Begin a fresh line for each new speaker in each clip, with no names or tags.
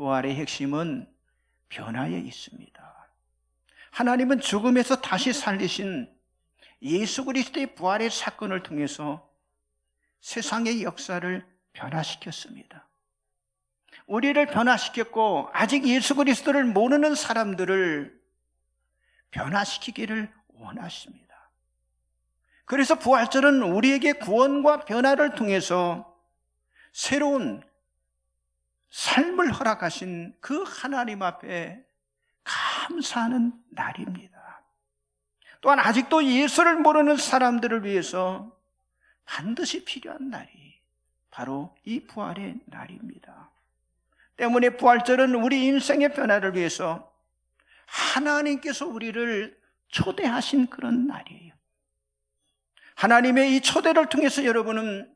부활의 핵심은 변화에 있습니다. 하나님은 죽음에서 다시 살리신 예수 그리스도의 부활의 사건을 통해서 세상의 역사를 변화시켰습니다. 우리를 변화시켰고 아직 예수 그리스도를 모르는 사람들을 변화시키기를 원하십니다. 그래서 부활절은 우리에게 구원과 변화를 통해서 새로운 삶을 허락하신 그 하나님 앞에 감사하는 날입니다. 또한 아직도 예수를 모르는 사람들을 위해서 반드시 필요한 날이 바로 이 부활의 날입니다. 때문에 부활절은 우리 인생의 변화를 위해서 하나님께서 우리를 초대하신 그런 날이에요. 하나님의 이 초대를 통해서 여러분은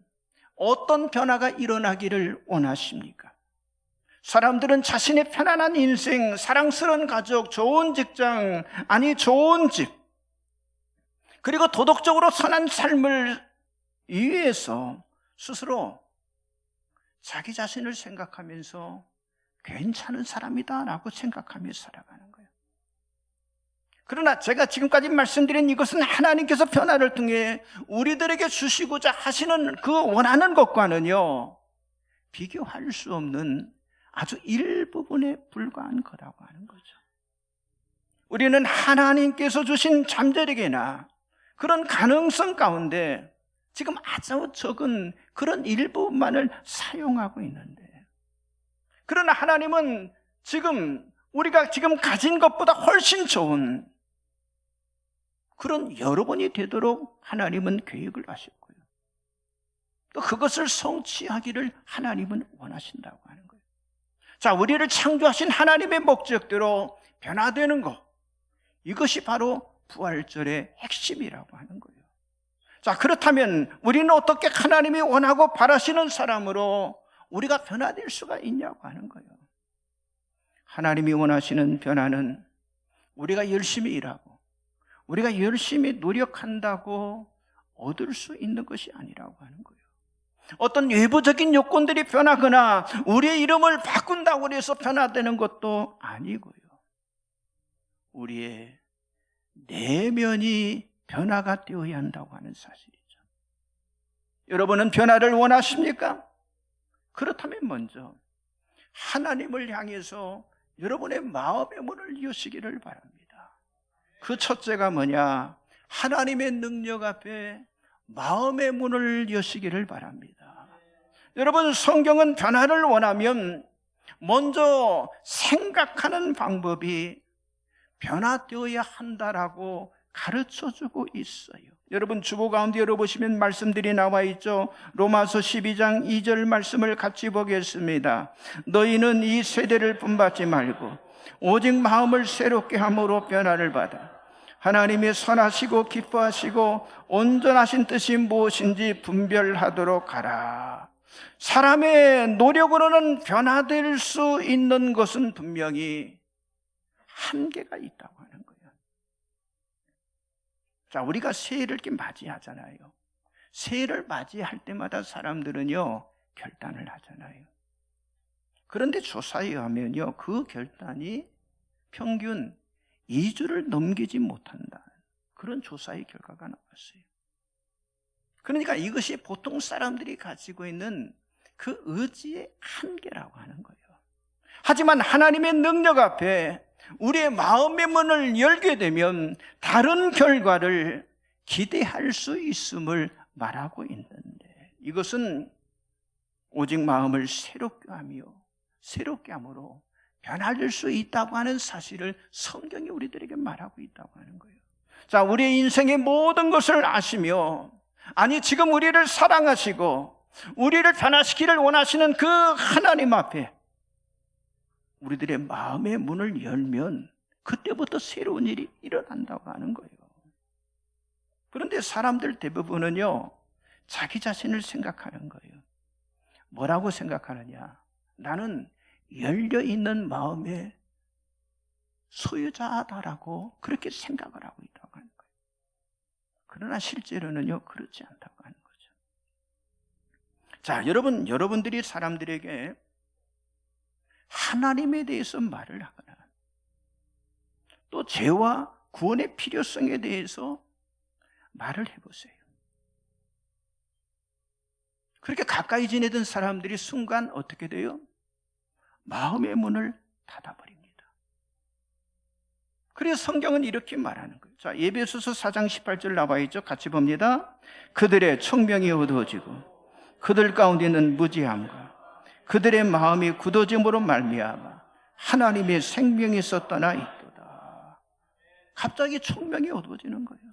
어떤 변화가 일어나기를 원하십니까? 사람들은 자신의 편안한 인생, 사랑스러운 가족, 좋은 직장, 아니 좋은 집, 그리고 도덕적으로 선한 삶을 위해서 스스로 자기 자신을 생각하면서 괜찮은 사람이다 라고 생각하며 살아가는 거예요. 그러나 제가 지금까지 말씀드린 이것은 하나님께서 변화를 통해 우리들에게 주시고자 하시는 그 원하는 것과는요, 비교할 수 없는 아주 일부분에 불과한 거라고 하는 거죠. 우리는 하나님께서 주신 잠재력이나 그런 가능성 가운데 지금 아주 적은 그런 일부분만을 사용하고 있는데, 그러나 하나님은 우리가 지금 가진 것보다 훨씬 좋은 그런 여러분이 되도록 하나님은 계획을 하셨고요. 또 그것을 성취하기를 하나님은 원하신다고 하는 거예요. 자, 우리를 창조하신 하나님의 목적대로 변화되는 것, 이것이 바로 부활절의 핵심이라고 하는 거예요. 자, 그렇다면 우리는 어떻게 하나님이 원하고 바라시는 사람으로 우리가 변화될 수가 있냐고 하는 거예요. 하나님이 원하시는 변화는 우리가 열심히 일하고 우리가 열심히 노력한다고 얻을 수 있는 것이 아니라고 하는 거예요. 어떤 외부적인 요건들이 변하거나 우리의 이름을 바꾼다고 해서 변화되는 것도 아니고요. 우리의 내면이 변화가 되어야 한다고 하는 사실이죠. 여러분은 변화를 원하십니까? 그렇다면 먼저 하나님을 향해서 여러분의 마음의 문을 여시기를 바랍니다. 그 첫째가 뭐냐? 하나님의 능력 앞에 마음의 문을 여시기를 바랍니다. 여러분, 성경은 변화를 원하면 먼저 생각하는 방법이 변화되어야 한다라고 가르쳐주고 있어요. 여러분, 주보 가운데 열어보시면 말씀들이 나와 있죠. 로마서 12장 2절 말씀을 같이 보겠습니다. 너희는 이 세대를 본받지 말고 오직 마음을 새롭게 함으로 변화를 받아 하나님의 선하시고 기뻐하시고 온전하신 뜻이 무엇인지 분별하도록 하라. 사람의 노력으로는 변화될 수 있는 것은 분명히 한계가 있다고 하는 거예요. 자, 우리가 새해를 이렇게 맞이하잖아요. 새해를 맞이할 때마다 사람들은요, 결단을 하잖아요. 그런데 조사에 의하면요, 그 결단이 평균 2주를 넘기지 못한다, 그런 조사의 결과가 나왔어요. 그러니까 이것이 보통 사람들이 가지고 있는 그 의지의 한계라고 하는 거예요. 하지만 하나님의 능력 앞에 우리의 마음의 문을 열게 되면 다른 결과를 기대할 수 있음을 말하고 있는데, 이것은 오직 마음을 새롭게 함으로 변화될 수 있다고 하는 사실을 성경이 우리들에게 말하고 있다고 하는 거예요. 자, 우리의 인생의 모든 것을 아시며, 아니 지금 우리를 사랑하시고 우리를 변화시키기를 원하시는 그 하나님 앞에 우리들의 마음의 문을 열면 그때부터 새로운 일이 일어난다고 하는 거예요. 그런데 사람들 대부분은요, 자기 자신을 생각하는 거예요. 뭐라고 생각하느냐? 나는 열려있는 마음의 소유자다라고 그렇게 생각을 하고 있다고 하는 거예요. 그러나 실제로는요, 그렇지 않다고 하는 거죠. 자, 여러분들이 사람들에게 하나님에 대해서 말을 하거나 또 죄와 구원의 필요성에 대해서 말을 해보세요. 그렇게 가까이 지내던 사람들이 순간 어떻게 돼요? 마음의 문을 닫아버립니다. 그래서 성경은 이렇게 말하는 거예요. 자, 에베소서 4장 18절 나와 있죠. 같이 봅니다. 그들의 청명이 어두워지고 그들 가운데는 무지함과 그들의 마음이 굳어짐으로 말미암아 하나님의 생명에서 떠나 있도다. 갑자기 청명이 어두워지는 거예요.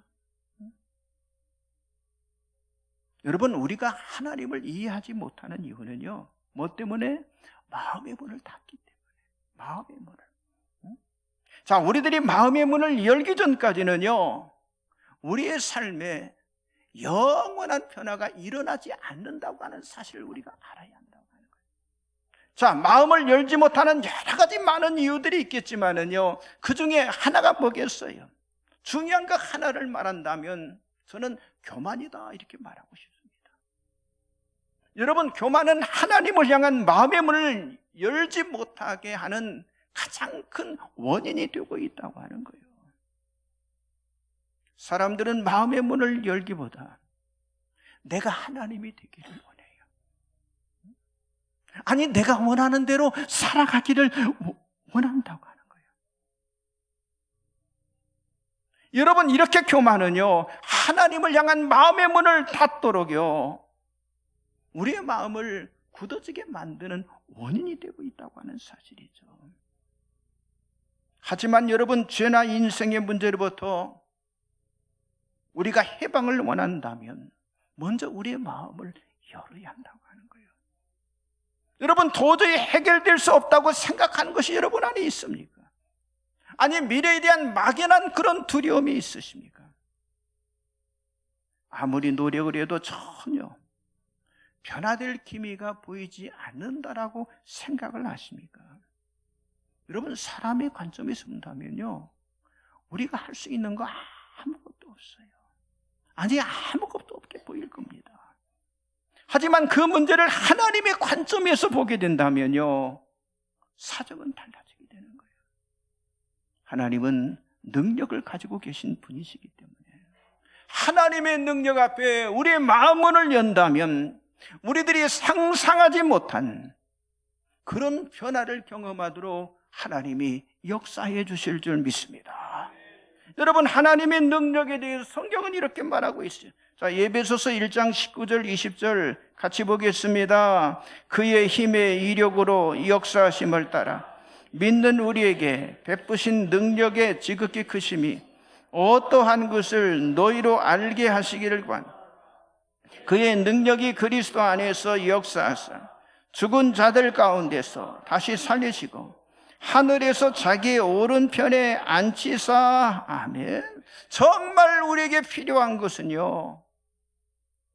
여러분, 우리가 하나님을 이해하지 못하는 이유는요, 뭐 때문에? 마음의 문을 닫기 때문에. 마음의 문을. 자, 우리들이 마음의 문을 열기 전까지는요, 우리의 삶에 영원한 변화가 일어나지 않는다고 하는 사실을 우리가 알아야 한다고 하는 거예요. 자, 마음을 열지 못하는 여러 가지 많은 이유들이 있겠지만은요, 그 중에 하나가 뭐겠어요? 중요한 것 하나를 말한다면 저는 교만이다 이렇게 말하고 싶습니다. 여러분, 교만은 하나님을 향한 마음의 문을 열지 못하게 하는 가장 큰 원인이 되고 있다고 하는 거예요. 사람들은 마음의 문을 열기보다 내가 하나님이 되기를 원해요. 아니, 내가 원하는 대로 살아가기를 원한다고 하는 거예요. 여러분, 이렇게 교만은요, 하나님을 향한 마음의 문을 닫도록요, 우리의 마음을 굳어지게 만드는 원인이 되고 있다고 하는 사실이죠. 하지만 여러분, 죄나 인생의 문제로부터 우리가 해방을 원한다면 먼저 우리의 마음을 열어야 한다고 하는 거예요. 여러분, 도저히 해결될 수 없다고 생각하는 것이 여러분 안에 있습니까? 아니, 미래에 대한 막연한 그런 두려움이 있으십니까? 아무리 노력을 해도 전혀 변화될 기미가 보이지 않는다라고 생각을 하십니까? 여러분, 사람의 관점에서 본다면요, 우리가 할 수 있는 거 아무것도 없어요. 아니, 아무것도 없게 보일 겁니다. 하지만 그 문제를 하나님의 관점에서 보게 된다면요, 사정은 달라지게 되는 거예요. 하나님은 능력을 가지고 계신 분이시기 때문에 하나님의 능력 앞에 우리의 마음문을 연다면 우리들이 상상하지 못한 그런 변화를 경험하도록 하나님이 역사해 주실 줄 믿습니다. 여러분, 하나님의 능력에 대해서 성경은 이렇게 말하고 있어요. 자, 에베소서 1장 19절 20절 같이 보겠습니다. 그의 힘의 이력으로 역사하심을 따라 믿는 우리에게 베푸신 능력의 지극히 크심이 어떠한 것을 너희로 알게 하시기를 관. 그의 능력이 그리스도 안에서 역사하사 죽은 자들 가운데서 다시 살리시고 하늘에서 자기의 오른편에 앉히사. 아멘. 정말 우리에게 필요한 것은요,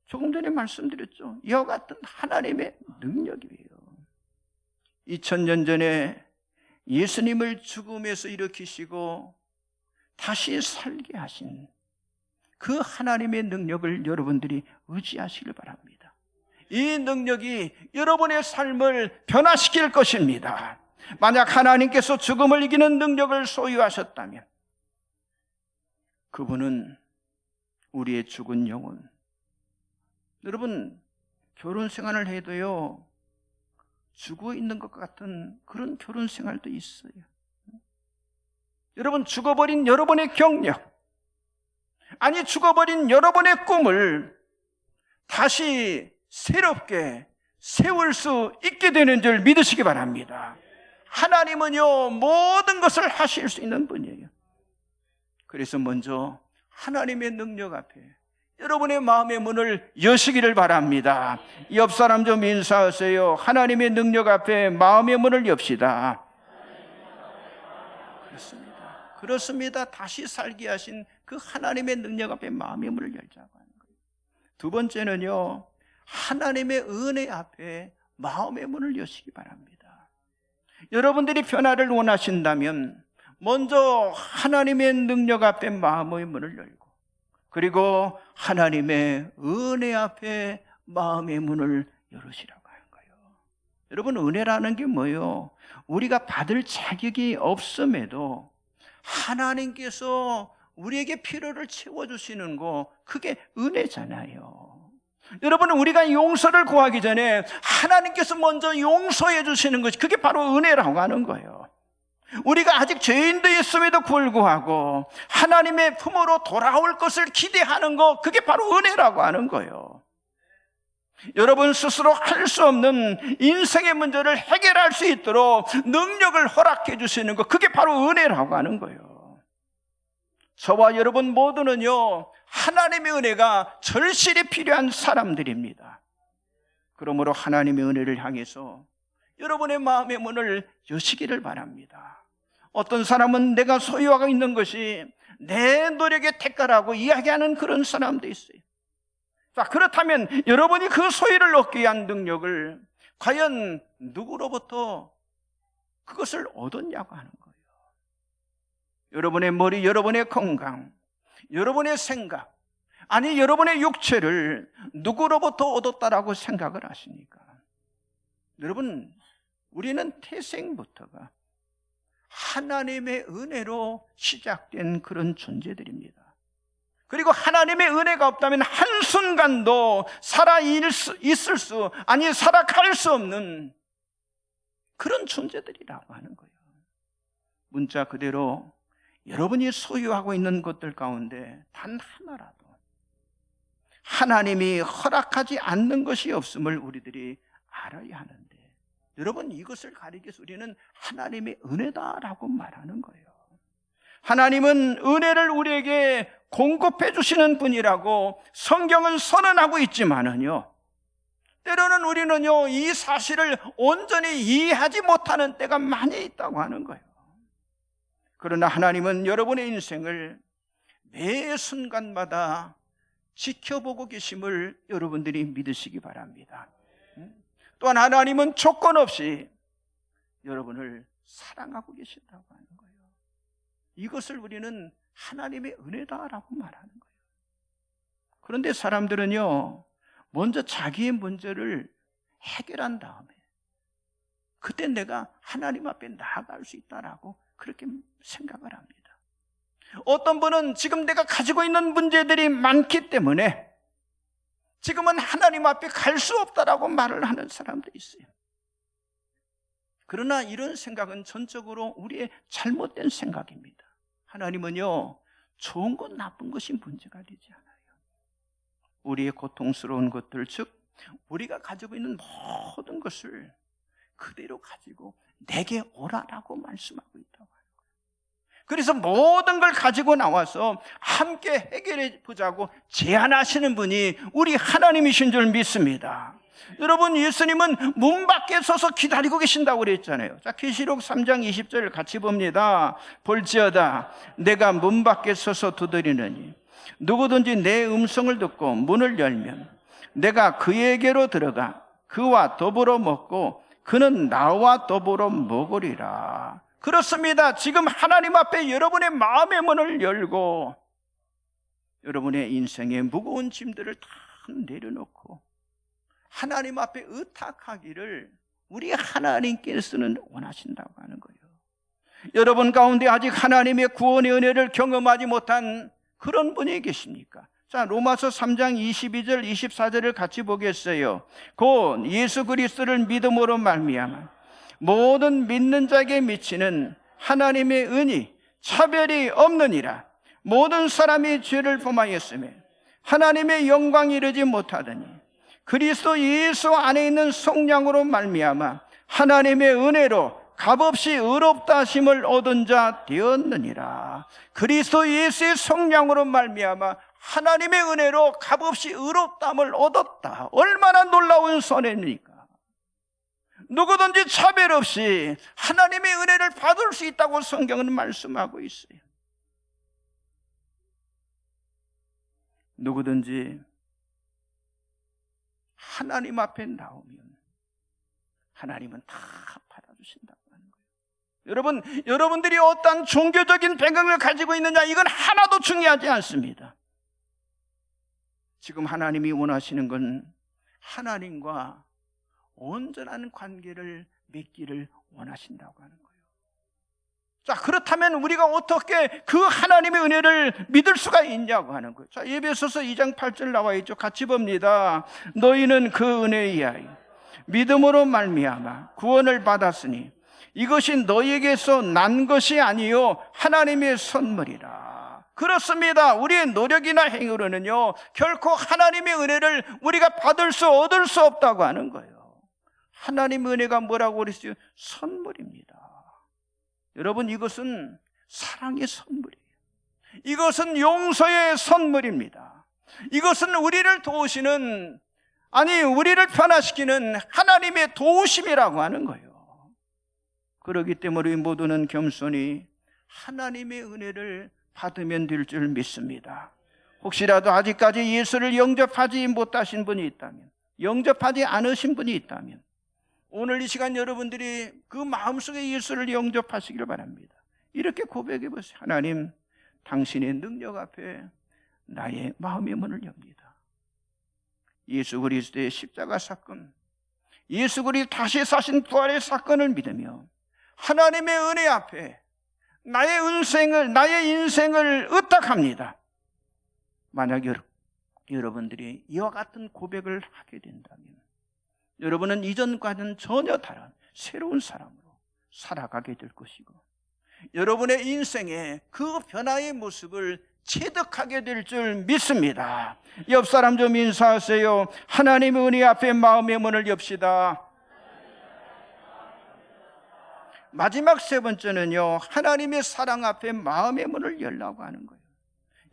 조금 전에 말씀드렸죠, 이와 같은 하나님의 능력이에요. 2000년 전에 예수님을 죽음에서 일으키시고 다시 살게 하신 그 하나님의 능력을 여러분들이 의지하시길 바랍니다. 이 능력이 여러분의 삶을 변화시킬 것입니다. 만약 하나님께서 죽음을 이기는 능력을 소유하셨다면 그분은 우리의 죽은 영혼, 여러분, 결혼 생활을 해도요, 죽어 있는 것 같은 그런 결혼 생활도 있어요. 여러분, 죽어버린 여러분의 경력, 아니 죽어버린 여러분의 꿈을 다시 새롭게 세울 수 있게 되는 줄 믿으시기 바랍니다. 하나님은요, 모든 것을 하실 수 있는 분이에요. 그래서 먼저 하나님의 능력 앞에 여러분의 마음의 문을 여시기를 바랍니다. 옆 사람 좀 인사하세요. 하나님의 능력 앞에 마음의 문을 엽시다. 그렇습니다. 다시 살게 하신 그 하나님의 능력 앞에 마음의 문을 열자고 하는 거예요. 두 번째는요, 하나님의 은혜 앞에 마음의 문을 여시기 바랍니다. 여러분들이 변화를 원하신다면 먼저 하나님의 능력 앞에 마음의 문을 열고, 그리고 하나님의 은혜 앞에 마음의 문을 열으시라고 하는 거예요. 여러분, 은혜라는 게 뭐예요? 우리가 받을 자격이 없음에도 하나님께서 우리에게 필요를 채워주시는 거, 그게 은혜잖아요. 여러분, 우리가 용서를 구하기 전에 하나님께서 먼저 용서해 주시는 것이, 그게 바로 은혜라고 하는 거예요. 우리가 아직 죄인되었음에도 불구하고 하나님의 품으로 돌아올 것을 기대하는 것, 그게 바로 은혜라고 하는 거예요. 여러분 스스로 할 수 없는 인생의 문제를 해결할 수 있도록 능력을 허락해 주시는 것, 그게 바로 은혜라고 하는 거예요. 저와 여러분 모두는요, 하나님의 은혜가 절실히 필요한 사람들입니다. 그러므로 하나님의 은혜를 향해서 여러분의 마음의 문을 여시기를 바랍니다. 어떤 사람은 내가 소유하고 있는 것이 내 노력의 대가라고 이야기하는 그런 사람도 있어요. 자, 그렇다면 여러분이 그 소유를 얻기 위한 능력을 과연 누구로부터 그것을 얻었냐고 하는 거예요. 여러분의 머리, 여러분의 건강, 여러분의 생각, 아니 여러분의 육체를 누구로부터 얻었다라고 생각을 하십니까? 여러분, 우리는 태생부터가 하나님의 은혜로 시작된 그런 존재들입니다. 그리고 하나님의 은혜가 없다면 한순간도 살아갈 수 없는 그런 존재들이라고 하는 거예요. 문자 그대로 여러분이 소유하고 있는 것들 가운데 단 하나라도 하나님이 허락하지 않는 것이 없음을 우리들이 알아야 하는데, 여러분, 이것을 가리기 위해서 우리는 하나님의 은혜다라고 말하는 거예요. 하나님은 은혜를 우리에게 공급해 주시는 분이라고 성경은 선언하고 있지만은요, 때로는 우리는요, 이 사실을 온전히 이해하지 못하는 때가 많이 있다고 하는 거예요. 그러나 하나님은 여러분의 인생을 매 순간마다 지켜보고 계심을 여러분들이 믿으시기 바랍니다. 또한 하나님은 조건 없이 여러분을 사랑하고 계신다고 하는 거예요. 이것을 우리는 하나님의 은혜다라고 말하는 거예요. 그런데 사람들은요, 먼저 자기의 문제를 해결한 다음에 그때 내가 하나님 앞에 나아갈 수 있다라고 그렇게 생각을 합니다. 어떤 분은 지금 내가 가지고 있는 문제들이 많기 때문에 지금은 하나님 앞에 갈 수 없다라고 말을 하는 사람도 있어요. 그러나 이런 생각은 전적으로 우리의 잘못된 생각입니다. 하나님은요, 좋은 것 나쁜 것이 문제가 되지 않아요. 우리의 고통스러운 것들, 즉 우리가 가지고 있는 모든 것을 그대로 가지고 내게 오라라고 말씀하고 있다고 하는 거예요. 그래서 모든 걸 가지고 나와서 함께 해결해 보자고 제안하시는 분이 우리 하나님이신 줄 믿습니다. 여러분, 예수님은 문 밖에 서서 기다리고 계신다고 그랬잖아요. 자, 계시록 3장 20절을 같이 봅니다. 볼지어다 내가 문 밖에 서서 두드리느니 누구든지 내 음성을 듣고 문을 열면 내가 그에게로 들어가 그와 더불어 먹고 그는 나와 더불어 먹으리라. 그렇습니다. 지금 하나님 앞에 여러분의 마음의 문을 열고 여러분의 인생의 무거운 짐들을 다 내려놓고 하나님 앞에 의탁하기를 우리 하나님께서는 원하신다고 하는 거예요. 여러분 가운데 아직 하나님의 구원의 은혜를 경험하지 못한 그런 분이 계십니까? 자, 로마서 3장 22절 24절을 같이 보겠어요. 곧 예수 그리스도를 믿음으로 말미암아 모든 믿는 자에게 미치는 하나님의 은이 차별이 없느니라. 모든 사람이 죄를 범하였으며 하나님의 영광이 이르지 못하더니 그리스도 예수 안에 있는 성령으로 말미암아 하나님의 은혜로 값없이 의롭다 하심을 얻은 자 되었느니라. 그리스도 예수의 성령으로 말미암아 하나님의 은혜로 값없이 의롭다함을 얻었다. 얼마나 놀라운 선혜입니까? 누구든지 차별 없이 하나님의 은혜를 받을 수 있다고 성경은 말씀하고 있어요. 누구든지 하나님 앞에 나오면 하나님은 다 받아주신다고 하는 거예요. 여러분들이 어떤 종교적인 배경을 가지고 있느냐, 이건 하나도 중요하지 않습니다. 지금 하나님이 원하시는 건 하나님과 온전한 관계를 맺기를 원하신다고 하는 거예요. 자, 그렇다면 우리가 어떻게 그 하나님의 은혜를 믿을 수가 있냐고 하는 거예요. 자, 에베소서 2장 8절 나와 있죠. 같이 봅니다. 너희는 그 은혜에 의하여 믿음으로 말미암아 구원을 받았으니 이것이 너희에게서 난 것이 아니요 하나님의 선물이라. 그렇습니다. 우리의 노력이나 행위로는요 결코 하나님의 은혜를 우리가 받을 수 얻을 수 없다고 하는 거예요. 하나님의 은혜가 뭐라고 그랬어요? 선물입니다. 여러분, 이것은 사랑의 선물이에요. 이것은 용서의 선물입니다. 이것은 우리를 도우시는, 아니 우리를 변화시키는 하나님의 도우심이라고 하는 거예요. 그렇기 때문에 우리 모두는 겸손히 하나님의 은혜를 받으면 될 줄 믿습니다. 혹시라도 아직까지 예수를 영접하지 못하신 분이 있다면, 영접하지 않으신 분이 있다면 오늘 이 시간 여러분들이 그 마음속에 예수를 영접하시기를 바랍니다. 이렇게 고백해 보세요. 하나님, 당신의 능력 앞에 나의 마음의 문을 엽니다. 예수 그리스도의 십자가 사건, 예수 그리스도 다시 사신 부활의 사건을 믿으며 하나님의 은혜 앞에 나의 인생을 의탁합니다. 만약 여러분들이 이와 같은 고백을 하게 된다면 여러분은 이전과는 전혀 다른 새로운 사람으로 살아가게 될 것이고 여러분의 인생의 그 변화의 모습을 체득하게 될 줄 믿습니다. 옆 사람 좀 인사하세요. 하나님의 은혜 앞에 마음의 문을 엽시다. 마지막 세 번째는요, 하나님의 사랑 앞에 마음의 문을 열라고 하는 거예요.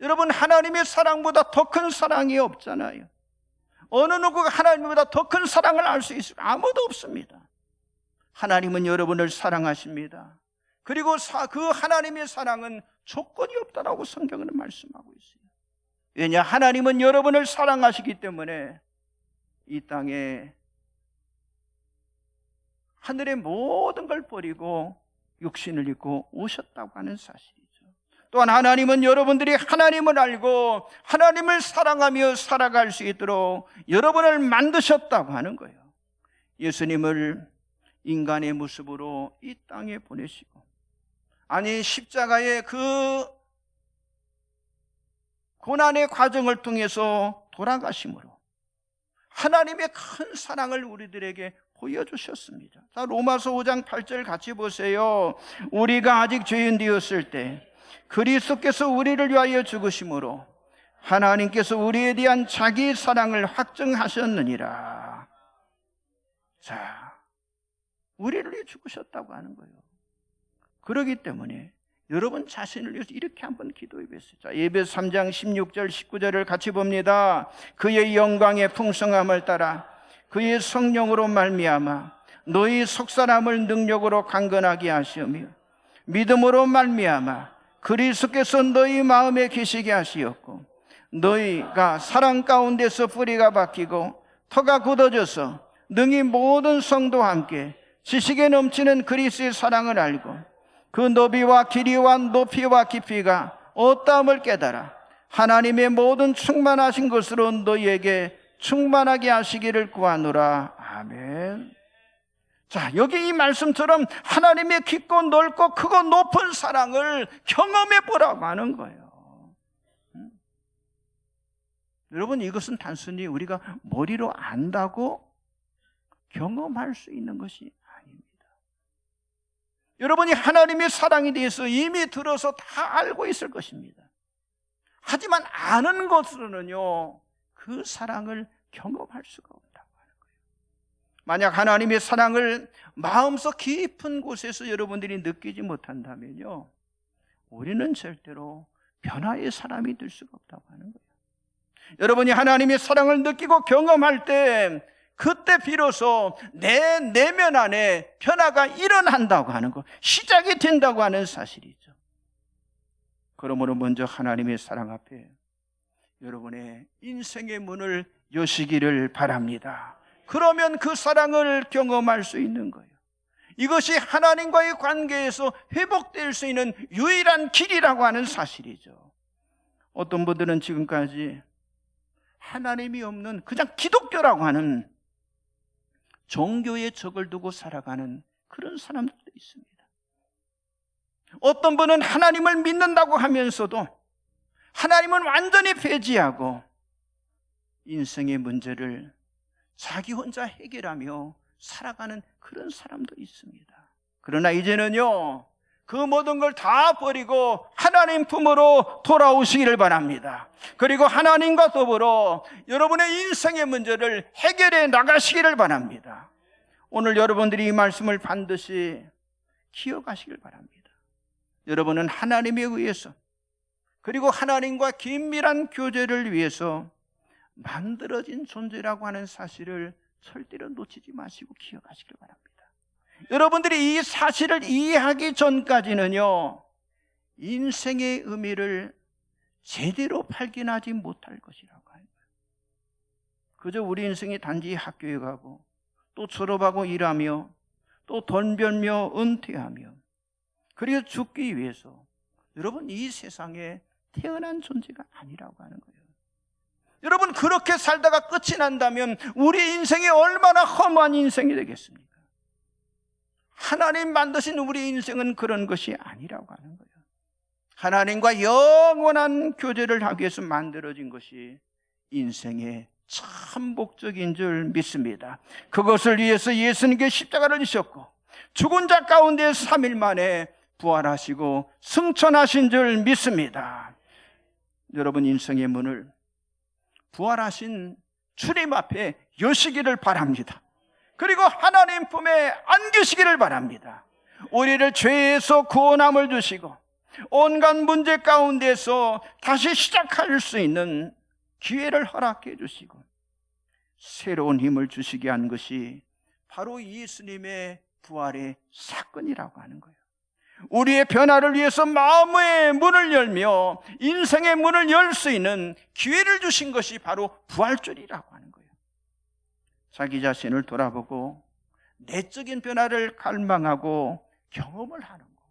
여러분, 하나님의 사랑보다 더 큰 사랑이 없잖아요. 어느 누구가 하나님보다 더 큰 사랑을 알 수 있을까? 아무도 없습니다. 하나님은 여러분을 사랑하십니다. 그리고 그 하나님의 사랑은 조건이 없다라고 성경은 말씀하고 있어요. 왜냐? 하나님은 여러분을 사랑하시기 때문에 이 땅에 하늘의 모든 걸 버리고 육신을 입고 오셨다고 하는 사실이죠. 또한 하나님은 여러분들이 하나님을 알고 하나님을 사랑하며 살아갈 수 있도록 여러분을 만드셨다고 하는 거예요. 예수님을 인간의 모습으로 이 땅에 보내시고, 아니 십자가의 그 고난의 과정을 통해서 돌아가심으로 하나님의 큰 사랑을 우리들에게 보여주셨습니다. 자, 로마서 5장 8절 같이 보세요. 우리가 아직 죄인 되었을 때 그리스도께서 우리를 위하여 죽으심으로 하나님께서 우리에 대한 자기 사랑을 확증하셨느니라. 자, 우리를 위해 죽으셨다고 하는 거예요. 그렇기 때문에 여러분 자신을 위해서 이렇게 한번 기도해 보세요. 자, 에베소 3장 16절 19절을 같이 봅니다. 그의 영광의 풍성함을 따라 그의 성령으로 말미암아 너희 속사람을 능력으로 강건하게 하시며 믿음으로 말미암아 그리스도께서 너희 마음에 계시게 하시었고 너희가 사랑 가운데서 뿌리가 박히고 터가 굳어져서 능히 모든 성도와 함께 지식에 넘치는 그리스도의 사랑을 알고 그 너비와 길이와 높이와 깊이가 어떠함을 깨달아 하나님의 모든 충만하신 것으로 너희에게 충만하게 하시기를 구하노라. 아멘. 자, 여기 이 말씀처럼 하나님의 깊고 넓고 크고 높은 사랑을 경험해 보라고 하는 거예요. 여러분, 이것은 단순히 우리가 머리로 안다고 경험할 수 있는 것이 아닙니다. 여러분이 하나님의 사랑에 대해서 이미 들어서 다 알고 있을 것입니다. 하지만 아는 것으로는요, 그 사랑을 경험할 수가 없다고 하는 거예요. 만약 하나님의 사랑을 마음속 깊은 곳에서 여러분들이 느끼지 못한다면요, 우리는 절대로 변화의 사람이 될 수가 없다고 하는 거예요. 여러분이 하나님의 사랑을 느끼고 경험할 때 그때 비로소 내 내면 안에 변화가 일어난다고 하는 것, 시작이 된다고 하는 사실이죠. 그러므로 먼저 하나님의 사랑 앞에 여러분의 인생의 문을 여시기를 바랍니다. 그러면 그 사랑을 경험할 수 있는 거예요. 이것이 하나님과의 관계에서 회복될 수 있는 유일한 길이라고 하는 사실이죠. 어떤 분들은 지금까지 하나님이 없는 그냥 기독교라고 하는 종교의 적을 두고 살아가는 그런 사람들도 있습니다. 어떤 분은 하나님을 믿는다고 하면서도 하나님은 완전히 배제하고 인생의 문제를 자기 혼자 해결하며 살아가는 그런 사람도 있습니다. 그러나 이제는요, 그 모든 걸 다 버리고 하나님 품으로 돌아오시기를 바랍니다. 그리고 하나님과 더불어 여러분의 인생의 문제를 해결해 나가시기를 바랍니다. 오늘 여러분들이 이 말씀을 반드시 기억하시길 바랍니다. 여러분은 하나님에 의해서, 그리고 하나님과 긴밀한 교제를 위해서 만들어진 존재라고 하는 사실을 절대로 놓치지 마시고 기억하시길 바랍니다. 여러분들이 이 사실을 이해하기 전까지는요, 인생의 의미를 제대로 발견하지 못할 것이라고 합니다. 그저 우리 인생이 단지 학교에 가고 또 졸업하고 일하며 또 돈 벌며 은퇴하며 그리고 죽기 위해서 여러분 이 세상에 태어난 존재가 아니라고 하는 거예요. 여러분 그렇게 살다가 끝이 난다면 우리 인생이 얼마나 험한 인생이 되겠습니까? 하나님 만드신 우리 인생은 그런 것이 아니라고 하는 거예요. 하나님과 영원한 교제를 하기 위해서 만들어진 것이 인생의 참 목적인 줄 믿습니다. 그것을 위해서 예수님께 십자가를 지셨고 죽은 자 가운데 3일 만에 부활하시고 승천하신 줄 믿습니다. 여러분 인생의 문을 부활하신 주님 앞에 여시기를 바랍니다. 그리고 하나님 품에 안기시기를 바랍니다. 우리를 죄에서 구원함을 주시고 온갖 문제 가운데서 다시 시작할 수 있는 기회를 허락해 주시고 새로운 힘을 주시게 한 것이 바로 예수님의 부활의 사건이라고 하는 거예요. 우리의 변화를 위해서 마음의 문을 열며 인생의 문을 열 수 있는 기회를 주신 것이 바로 부활절이라고 하는 거예요. 자기 자신을 돌아보고 내적인 변화를 갈망하고 경험을 하는 거,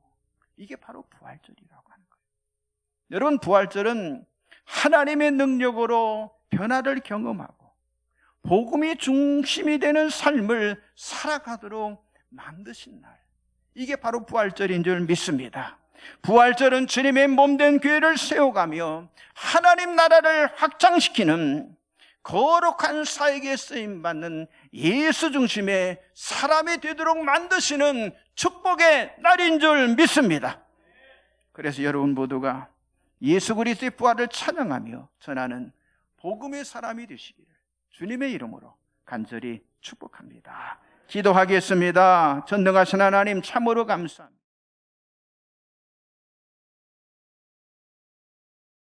이게 바로 부활절이라고 하는 거예요. 여러분 부활절은 하나님의 능력으로 변화를 경험하고 복음이 중심이 되는 삶을 살아가도록 만드신 날, 이게 바로 부활절인 줄 믿습니다. 부활절은 주님의 몸된 교회를 세워가며 하나님 나라를 확장시키는 거룩한 사역에 쓰임받는 예수 중심의 사람이 되도록 만드시는 축복의 날인 줄 믿습니다. 그래서 여러분 모두가 예수 그리스도의 부활을 찬양하며 전하는 복음의 사람이 되시기를 주님의 이름으로 간절히 축복합니다. 기도하겠습니다. 전능하신 하나님 참으로 감사합니다.